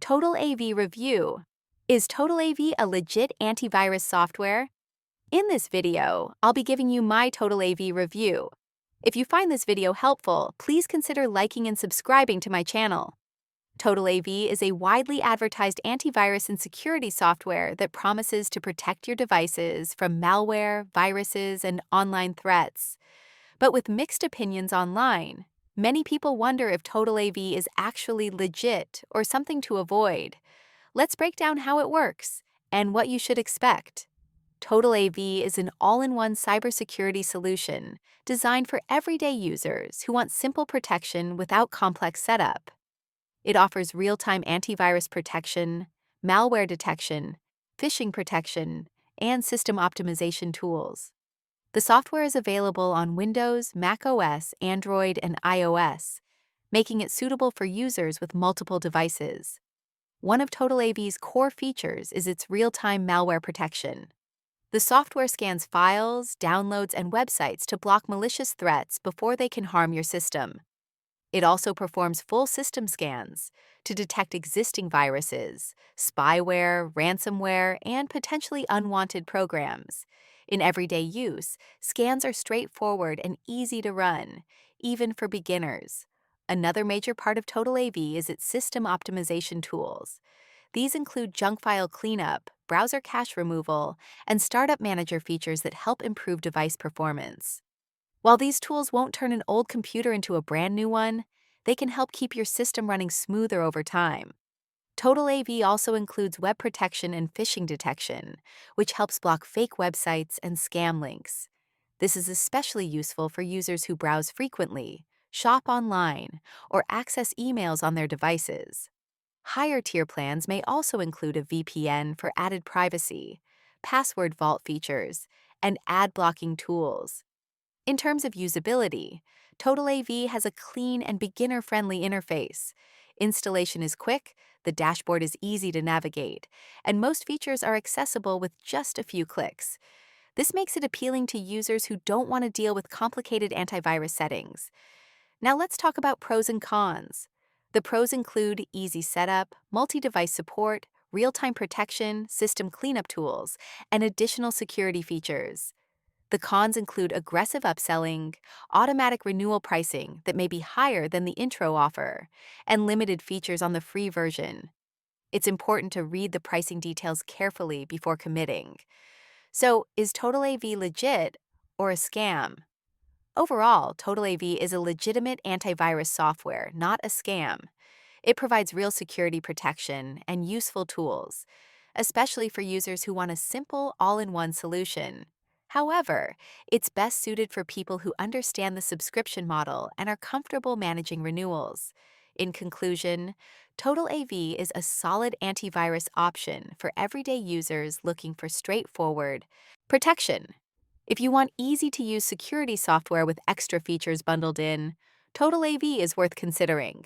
TotalAV Review. Is TotalAV a legit antivirus software? In this video, I'll be giving you my TotalAV review. If you find this video helpful, please consider liking and subscribing to my channel. TotalAV is a widely advertised antivirus and security software that promises to protect your devices from malware, viruses, and online threats. But with mixed opinions online, many people wonder if TotalAV is actually legit or something to avoid. Let's break down how it works and what you should expect. TotalAV is an all-in-one cybersecurity solution designed for everyday users who want simple protection without complex setup. It offers real-time antivirus protection, malware detection, phishing protection, and system optimization tools. The software is available on Windows, Mac OS, Android, and iOS, making it suitable for users with multiple devices. One of TotalAV's core features is its real-time malware protection. The software scans files, downloads, and websites to block malicious threats before they can harm your system. It also performs full system scans to detect existing viruses, spyware, ransomware, and potentially unwanted programs. In everyday use, scans are straightforward and easy to run, even for beginners. Another major part of TotalAV is its system optimization tools. These include junk file cleanup, browser cache removal, and startup manager features that help improve device performance. While these tools won't turn an old computer into a brand new one, they can help keep your system running smoother over time. TotalAV also includes web protection and phishing detection, which helps block fake websites and scam links. This is especially useful for users who browse frequently, shop online, or access emails on their devices. Higher tier plans may also include a VPN for added privacy, password vault features, and ad blocking tools. In terms of usability, TotalAV has a clean and beginner-friendly interface. Installation is quick, the dashboard is easy to navigate, and most features are accessible with just a few clicks. This makes it appealing to users who don't want to deal with complicated antivirus settings. Now let's talk about pros and cons. The pros include easy setup, multi-device support, real-time protection, system cleanup tools, and additional security features. The cons include aggressive upselling, automatic renewal pricing that may be higher than the intro offer, and limited features on the free version. It's important to read the pricing details carefully before committing. So, is TotalAV legit or a scam? Overall, TotalAV is a legitimate antivirus software, not a scam. It provides real security protection and useful tools, especially for users who want a simple, all-in-one solution. However, it's best suited for people who understand the subscription model and are comfortable managing renewals. In conclusion, TotalAV is a solid antivirus option for everyday users looking for straightforward protection. If you want easy-to-use security software with extra features bundled in, TotalAV is worth considering.